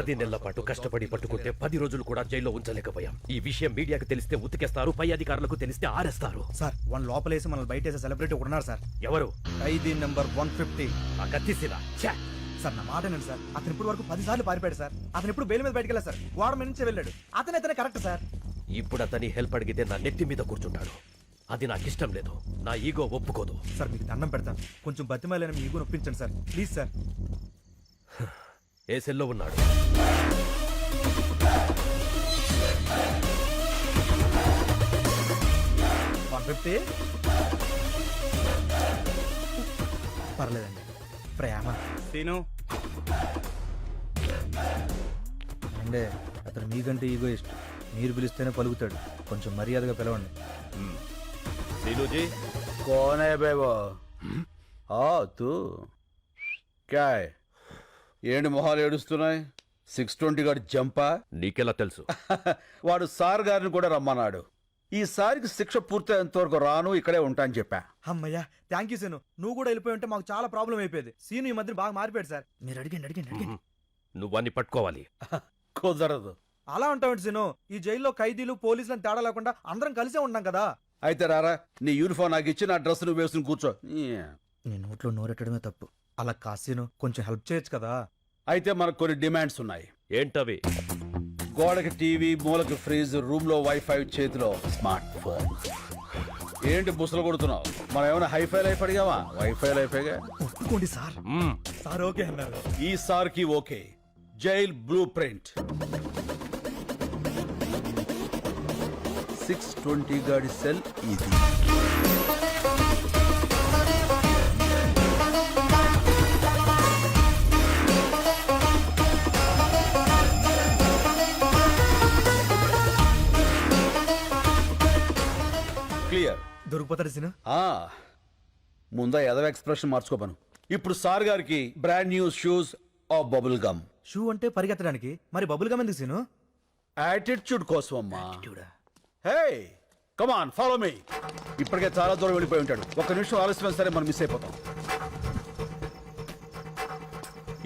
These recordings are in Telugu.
10 నెలల పాటు కష్టపడి పట్టుకుంటే 10 రోజులు కూడా జైల్లో ఉంచలేకపోయాం. ఈ విషయం మీడియాకు తెలిస్తే ఉతికేస్తారు, పై అధికారులకు తెలిస్తే ఆరేస్తారు. సార్ వన్ లోపలేసి మనల్ని బయటేసే సెలబ్రిటీ ఒకడున్నారు సార్. ఎవరు? ఖైదీ నెంబర్ 150. ఆ కత్తిసినా సార్ నా మాట ఏంటండి సార్, అతను ఇప్పుడు వరకు 10 సార్లు పారిపోయాడు సార్. అతను ఇప్పుడు బెయిల్ మీద బయటకు వెళ్ళారు సార్, గోడ మీద నుంచి వెళ్ళాడు. అతనే కరెక్ట్ సార్. ఇప్పుడు అతని హెల్ప్ అడిగితే నా నెత్తి మీద కూర్చుంటాడు. అది నాకు ఇష్టం లేదు, నా ఈగో ఒప్పుకోదు. సార్ మీకు దండం పెడతాను, కొంచెం బతిమాలని మీ ఈగో నొప్పించండి సార్ ప్లీజ్ సార్. ఏ సెల్లో ఉన్నాడు? పర్లేదండి. ప్రేమ సీను అంటే అతను మీకంటే ఈగో ఇష్టం, మీరు పిలిస్తేనే పలుకుతాడు. కొంచెం మర్యాదగా పిలవండి. सीनू कौन है बे वो? तू क्या है? ఏంటి మొహాలు ఏడుస్తున్నాయి? 620 గారి జంపా? నీకెలా తెలుసు? వాడు సార్ గారిని కూడా రమ్మన్నాడు. ఈసారికి శిక్ష పూర్తయ్యేంత వరకు రాను, ఇక్కడే ఉంటా అని చెప్పా. అమ్మయ్యా థ్యాంక్ యూ సీను. నువ్వు కూడా వెళ్ళిపోయి ఉంటే మాకు చాలా ప్రాబ్లం అయిపోయేది. సీను ఈ మధ్య బాగా మారిపోయాడు సార్. మీరు అడిగండి. నువ్వన్నీ పట్టుకోవాలి. కుదరదు. అలా ఉంటావు సీను. ఈ జైల్లో ఖైదీలు పోలీసులను తేడా లేకుండా అందరం కలిసే ఉన్నాం కదా. అయితే రారా, నీ యూనిఫామ్ నాకు ఇచ్చి నా డ్రెస్ నువ్వు వేసుకుని కూర్చో. నీ నోట్లో నోరెట్టడమే తప్పు. అలా కాసీను కొంచెం హెల్ప్ చేయొచ్చు కదా. అయితే మనకు కొన్ని డిమాండ్స్ ఉన్నాయి. ఏంటవి? గోడకి టీవీ, మూలకి ఫ్రిజ్, రూమ్ లో వైఫై, చేతిలో స్మార్ట్ ఫోన్. ఏంటి బుసలు కొడుతున్నావు? మనం ఏమైనా హైఫై లైఫ్ అడిగావా? వైఫై లైఫేగా. ఒప్పుకోండి సార్. సార్ ఓకే అన్నారు. ఈ సార్ కి ఓకే. Jail blue print. 620 గాడి సెల్ ఇది. క్లియర్. దొరికిపోతాడు సీను. ముందా ఎదవ ఎక్స్ప్రెషన్ మార్చుకోపను. ఇప్పుడు సార్ గారికి brand new shoes of bubble gum. Shoe అంటే పరిగెత్తడానికి, మరి బబుల్ గమ్ ఎందుకు సీను? యాటిట్యూడ్ కోసం అమ్మా. Hey come on follow me. ఇప్పటికే చాలా దూరం వెళ్ళిపోయి ఉంటాడు. ఒక్క నిమిషం ఆలస్యం సరే మనం మిస్ అయిపోతాం.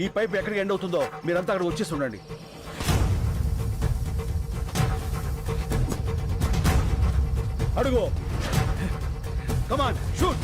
ఈ పైప్ ఎక్కడికి ఎండ్ అవుతుందో మీరంతా అక్కడ వచ్చేసి ఉండండి. అడుగు. Come on shoot.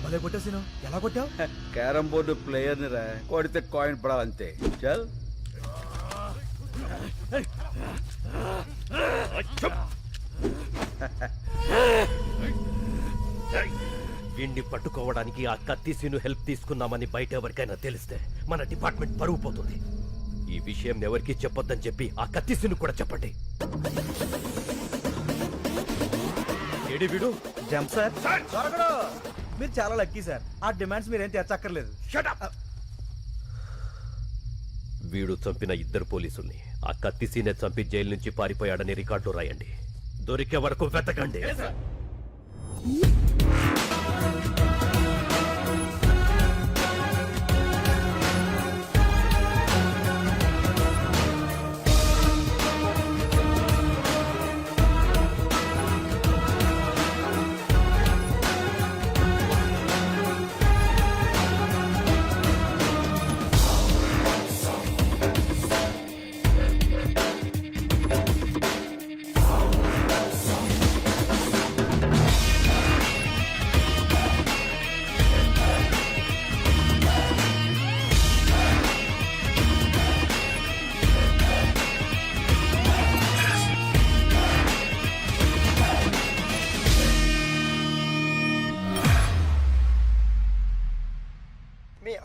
భలే కొట్టావు సీను. ఎలా కొట్టావు? క్యారం బోర్డు ప్లేయర్ ని రా, కొడితే కాయిన్ పడాలంతే. చల్. వీణ్ణి పట్టుకోవడానికి ఆ కత్తిసీను హెల్ప్ తీసుకున్నామని బయట ఎవరికైనా తెలిస్తే మన డిపార్ట్మెంట్ పరువు పోతుంది. ఈ విషయం ఎవరికీ చెప్పొద్దని చెప్పి ఆ కత్తిసీను కూడా చెప్పండి. ఏడి వీడు? Jump sir. దొరకడు. మీరు చాలా లక్కీ సార్. ఆ డిమాండ్స్ మీరేం తెచ్చక్కర్లేదు. వీడు చంపిన 2 పోలీసుల్ని ఆ కత్తిసీనే చంపి జైలు నుంచి పారిపోయాడని రికార్డు రాయండి. దొరికే వరకు వెతకండి.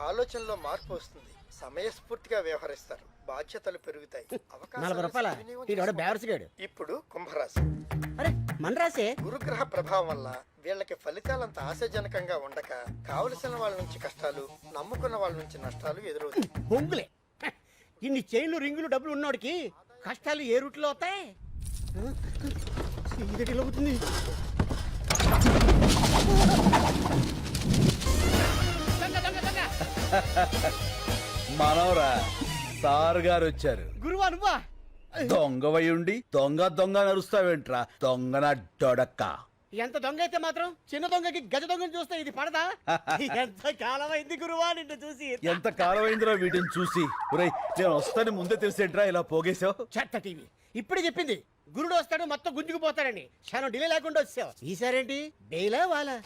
ఆలోచనలో మార్పు వస్తుంది. సమయస్ఫూర్తిగా వ్యవహరిస్తారు. బాధ్యతలు పెరుగుతాయి. ఇప్పుడు కుంభరాశి. అరే మన రాసే. గురుగ్రహ ప్రభావం వల్ల వీళ్ళకి ఫలితాలంత ఆశాజనకంగా ఉండక కావలసిన వాళ్ళ నుంచి కష్టాలు, నమ్ముకున్న వాళ్ళ నుంచి నష్టాలు ఎదురవుతాయి. బొంగులే. ఇన్ని చైన్లు, రింగులు, డబ్బులు ఉన్నోడికి కష్టాలు ఏ రూట్లో అవుతాయి? ఇది అవుతుంది. మనవరా సార్ గారు వచ్చారు. గురువా నువ్వా? దొంగవై ఉండి దొంగ దొంగ నరుస్తావేంట్రా దొంగన డొడక్క. ఎంత దొంగ అయితే మాత్రం చిన్న దొంగకి గజ దొంగని చూస్తే ఇది పడదా? ఎంత కాలం అయింది గురువా నిన్ను చూసి. ఎంత కాలమైందిరా వీటిని చూసి. ఒరేయ్ నేను వస్తాను ముందే తెలిసేంట్రా ఇలా పోగేశావు. చెత్త టీవీ ఇప్పుడే చెప్పింది గురుడు వస్తాడు మొత్తం గుంజుకుపోతాడని. క్షణం డిలే లేకుండా వచ్చావు. ఈసారేంటి బెయిలా వాలా?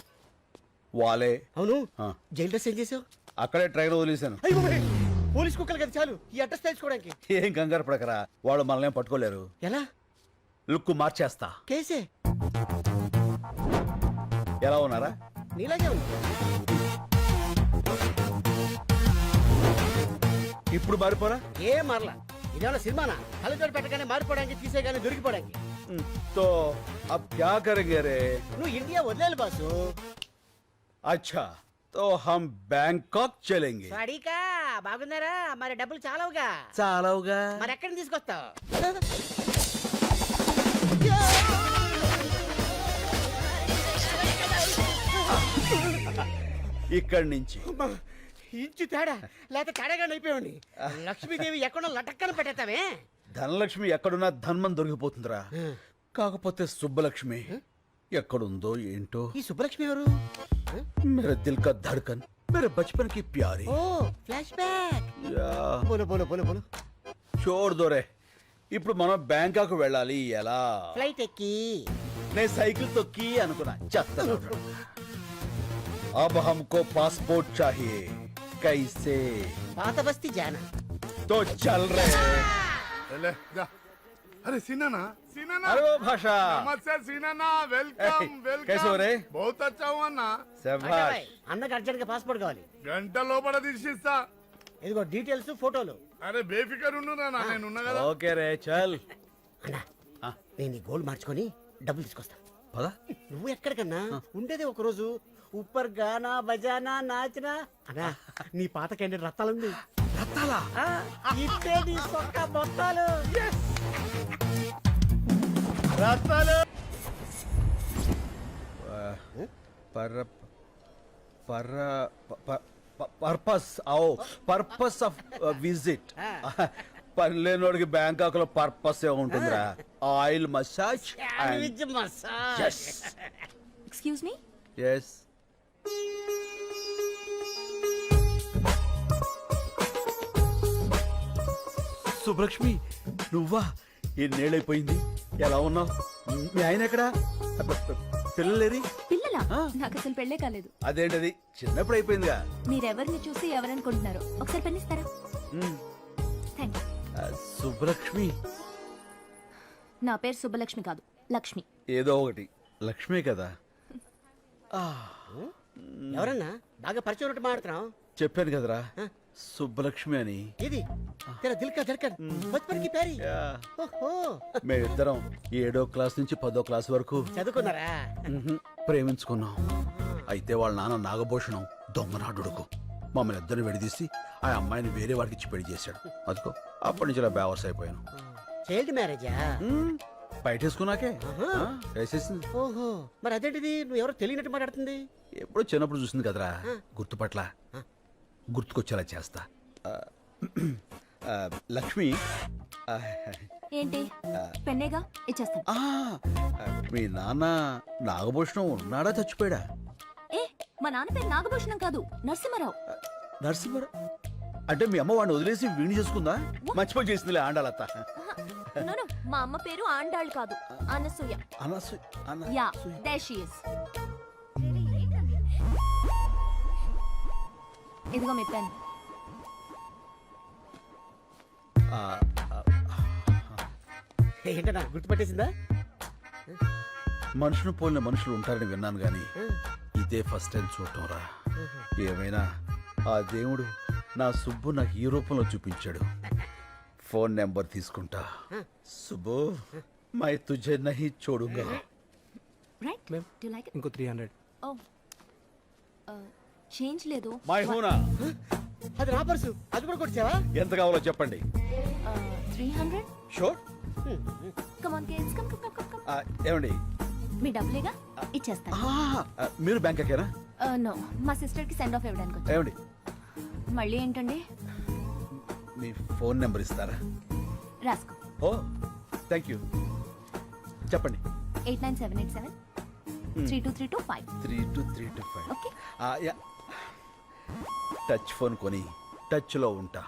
వాలే. అవును ఆ. జైలు డ్రెస్ ఏం చేసావు? అక్కడే ట్రైన్ వదిలేశాను. అయ్యో పోలీస్ కుక్కలు కదా చాలు ఈ అడ్రస్ తెలుసుకోవడానికి. ఏం కంగారు పడకరా, వాళ్ళు మనల్ని పట్టుకోలేరు. ఎలా? లుక్ మార్చేస్తా. కేసే ఎలా ఉన్నారా? నీలాగే ఉంది. ఇప్పుడు మారిపోరా. ఏం మారలా. ఇదేమన్నా సినిమానా? కళ్ళజోడు పెట్టగానే మారిపోవడానికి తీసేగానే దొరికిపోవడానికి. तो अब क्या करेंगे रे? నువ్వు ఇండియా వదిలేలు బాసు. अच्छा तो हम बैंकॉक चलेंगे. వాడికా బాగున్నారా? మరి డబ్బులు చాలవుగా. చాలవుగా. మరి ఎక్కడి నుంచి తీసుకొస్తావు? ఇక్కడి నుంచి ఇంచు తేడా లేకపోతే తేడాగా అయిపోయాడి. లక్ష్మీదేవి ఎక్కడో లటక్కన పెట్టేస్తావే. ధనలక్ష్మి ఎక్కడున్నా ధన్మం దొరికిపోతుందిరా. కాకపోతే సుబ్బలక్ష్మి ఎక్కడుందో ఏంటో. ఈ సుబ్బలక్ష్మి ఎవరు? मेरे दिल का धड़कन मेरे बचपन की प्यारी. ఓ ఫ్లాష్ బ్యాక్. యా, బోలో బోలో బోలో బోలో. छोड़ दो रे. ఇప్పుడు మనం బ్యాంకాక్ వెళ్ళాలి. ఎలా? ఫ్లైట్ ఎక్కి. నేను సైకిల్ తొక్కి అనుకున్నా. చెత్త. अब हमको पासपोर्ट चाहिए. कैसे? పాత బస్తీ జానా. तो चल रहे. ले, जा। अरे सीनाना सीनाना अरे वो भाषा. नमस्ते सीनाना ए, वेलकम वेलकम कैसे हो रे? बहुत अच्छा हुआ ना శభాష్. అన్నకి అర్జెంట్ గా పాస్పోర్ట్ కావాలి. గంట లోపల తీసిస్తా. ఇదిగో డీటెయిల్స్ ఫోటోలు. అరే బేఫికర్ ఉండు నా నేను ఉన్నా కదా. ఓకే రే చల్. అన్నా నేను ఈ గోల్డ్ మార్చుకొని డబ్బులు తీసుకొస్తా. పద. నువ్వు ఎక్కడికన్నా ఉండేదే ఒక రోజు. ఉప్పర్ గానా బజానా నాచనా. అన్నా నీ పాత క్యాండిడేట్ రత్తాలుంది. రత్తాలా? ఇట్టే నీ సొక్క బొత్తాలు. రత్తాలు. పర్ పర్ పర్పస్ आओ పర్పస్ ఆఫ్ విజిట్. పనిలేనోడికి బ్యాంకాక్ లో పర్పస్ ఏ ఉంటుందిరా. Oil massage sandwich massage. Excuse me. yes. సుబ్లక్ష్మి నువ్వా? ఎన్నేళ్ళైపోయింది. ఎలా ఉన్నావు? మీ ఆయన ఎక్కడా? పిల్లలేరి? పిల్లలా? ఆ. నాకు అసలు పెళ్ళే కాలేదు. అదేంటది చిన్నప్పుడు అయిపోయిందిగా. మీరెవరిని చూసి ఎవరనుకుంటున్నారు? ఒకసారి పెన్నిస్తారా? Thank you. సుబ్బలక్ష్మి. నా పేరు సుబ్బలక్ష్మి కాదు, లక్ష్మి. ఏదో ఒకటి లక్ష్మే కదా. ఎవరన్నా బాగా పరిచయం ఉన్నట్టు మాట్లాడుతున్నావు. చెప్పాను కదరా సుబ్బలక్ష్మి అని. ఇది తెరా దిల్ కా ధడ్కన్ బచ్పన్ కి ప్యారీ. యా. ఓహో మేమిద్దరం 7వ క్లాస్ నుంచి 10వ క్లాస్ వరకు చదువుకున్నారా? ప్రేమించుకున్నాం. అయితే వాళ్ళ నాన్న నాగభూషణం దొంగనాడుడుకు మమ్మల్ని ఇద్దరిని విడదీసి ఆ అమ్మాయిని వేరే వాడికి ఇచ్చి పెళ్లి చేశాడు. అదిగో అప్పటి నుంచి ఇలా బేవర్స్ అయిపోయాను. చైల్డ్ మ్యారేజా? బయటేసుకున్నాకే వేసేసింది. ఓహో మరి అదేంటిది నువ్వు ఎవరో తెలియనట్టు మాట్లాడుతుంది. ఎప్పుడో చిన్నప్పుడు చూసింది కదరా. గుర్తుపట్ల గుర్తుకొచ్చేలా చేస్తా. లక్ష్మి. ఏంటి? పెన్నేగా ఇచ్చేస్తాను. మీ నాన్న నాగభూషణం ఉన్నాడా చచ్చిపోయాడా? ఏ మా నాన్న పేరు నాగభూషణం కాదు, నరసింహారావు. నరసింహరావు అంటే మీ అమ్మ వాడిని వదిలేసి వీణి చేసుకుందా? మర్చిపోయి చేసిందిలే ఆండాలత్త. No, no, మా అమ్మ పేరు ఆండాళ్ కాదు, Anasuya. Yeah, there she is. ఇదిగో మీ పెన్. ఏంటన్నా గుర్తుపట్టేసిందా? మనుషులు పోలిన మనుషులు ఉంటారని విన్నాను గాని ఇదే ఫస్ట్ టైం చూడటం రా. ఏమైనా ఆ దేవుడు నా సుబ్బు నాకు ఈ రూపంలో చూపించాడు. ఫోన్ నెంబర్ తీసుకుంటా. సుబ్బు మై తుజే నహీ చోడుగా. Right? Do you like it? ఇంకో 300. Oh. చేంజ్ లేదు. మై హూనా. అది నా పర్సు. అది కూడా కొట్టావా? ఎంత కావాలో చెప్పండి. 300. Sure. Come on kids, come, come, come, come. ఏమండి మీ డబ్బులేగా ఇచ్చేస్తాను. మీరు బ్యాంక్ ఎక్కారా? నో, మా సిస్టర్ కి సెండ్ ఆఫ్ ఇవ్వడానికి వచ్చాను. ఏమండి మళ్ళీ ఏంటండి? మీ ఫోన్ నెంబర్ ఇస్తారా? రాసుకో. ఓ థ్యాంక్ యూ. చెప్పండి. 89787 32325. 32325. ఓకే. యా. టచ్ ఫోన్ కొని టచ్లో ఉంటా.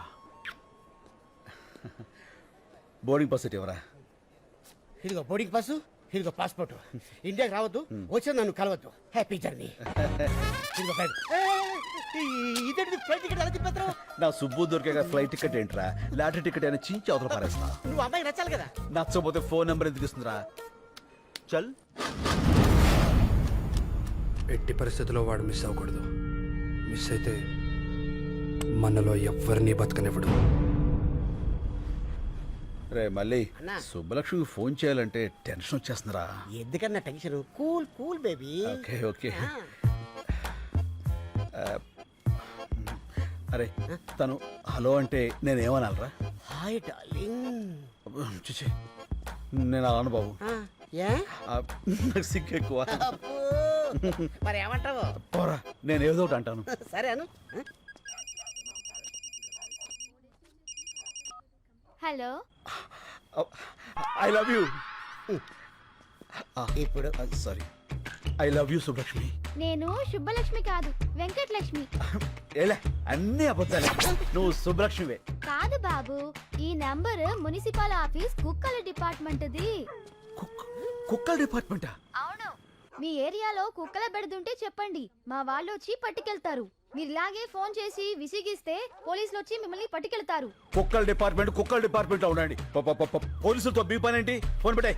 బోర్డింగ్ పాస్ ఎవరా? ఇదిగో బోర్డింగ్ పాసు, ఇదిగో పాస్పోర్ట్. ఇండియాకి రావద్దు, వచ్చి నన్ను కలవద్దు. Happy journey. ఇదిగో ఫ్లైట్. ఇదేంటి ఫ్లైట్ టికెట్ ఎలా తిప్పేస్తావు? నా సుబ్బు దొరికే ఫ్లైట్ టికెట్ ఏంట్రా? లాటరీ టికెట్ అయినా చించి అవతల పారేస్తా. నువ్వు అమ్మాయి నచ్చాలి కదా. నచ్చకపోతే ఫోన్ నెంబర్ ఎందుకు ఇస్తుందిరా? చల్. ఎట్టి పరిస్థితుల్లో వాడు మిస్ అవ్వకూడదు. మిస్ అయితే మనలో ఎవ్వరినీ బతకనివ్వడు. రే మళ్ళీ అన్నా. సుబ్బలక్ష్మికి ఫోన్ చేయాలంటే టెన్షన్ వచ్చేస్తుందిరా. ఎందుకన్నా tension? Cool cool baby. Okay okay. అరే తను హలో అంటే నేనేమనాలరా? Hi darling. చూచి నేను అలాను బాబు. ఏ నాకు సిగ్గు ఎక్కువ. అబ్బో. మరి ఏమంటావు? పోరా నేను ఏదో ఒకటి అంటాను. సరే అను. హలో. I love you. ఇప్పుడు sorry. I love you Subbalakshmi. నేను శుభలక్ష్మి కాదు, వెంకటలక్ష్మి. ఏలే అన్నీ అబద్ధాలే. నువ్వు సుబ్బలక్ష్మివే. కాదు బాబు, ఈ నంబర్ మున్సిపల్ ఆఫీస్ కుక్కల డిపార్ట్మెంట్ది. కుక్కల డిపార్ట్మెంటా? అవును. మీ ఏరియాలో కుక్కల బెడదుంటే చెప్పండి, మా వాళ్ళు వచ్చి పట్టుకెళ్తారు. మీరు ఇలాగే ఫోన్ చేసి విసిగిస్తే పోలీసులు వచ్చి మిమ్మల్ని పట్టుకెళ్తారు. కుక్కల డిపార్ట్మెంట్ ఉండండి. పోలీసులతో మీ పని ఏంటి? ఫోన్ పెట్టాయి.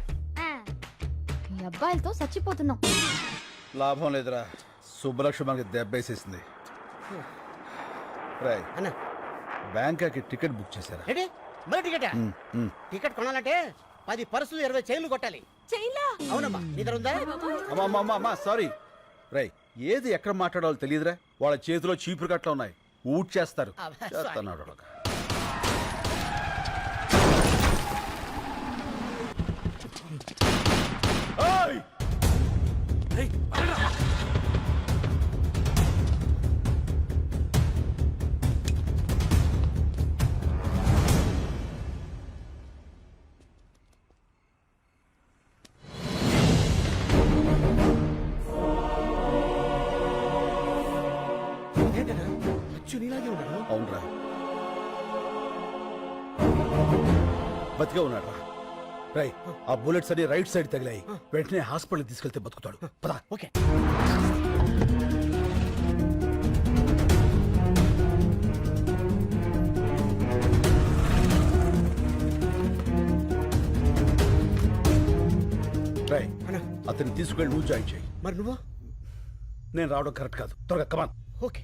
ఈ అబ్బాయిలతో చచ్చిపోతున్నాం. లాభం లేదురా. సుబ్బలక్ష్మి మనకి దెబ్బేసేసింది. రాయ్ అన్న బ్యాంకాకి టికెట్ బుక్ చేశారా? ఏంటి మరి టికెట్? టికెట్ కొనాలంటే 10 పర్సులు 20 చైన్లు కొట్టాలి. చైన్లా? అవునమ్మా, నీ దగ్గర ఉందా? అమ్మా సారీ. రై ఏది ఎక్కడ మాట్లాడాలో తెలియదురా. వాళ్ళ చేతిలో చీపురు కట్ల ఉన్నాయి. ఊట్ చేస్తారు. చేస్తున్నాడు ఒక. ఏయ్! ఏంటన్నా అచ్చు నీలాగే ఉన్నాడు. అవునరా, బతికే ఉన్నాడు రా. రై ఆ బుల్లెట్స్ అన్ని రైట్ సైడ్ తగిలాయి. వెంటనే హాస్పిటల్ తీసుకెళ్తే బతుకుతాడు. పదా. ఓకే. రై అతన్ని తీసుకెళ్ళి నువ్వు జాయిన్ చేయి. మరి నువ్వు? నేను రావడం కరెక్ట్ కాదు. త్వరగా కమాన్. ఓకే.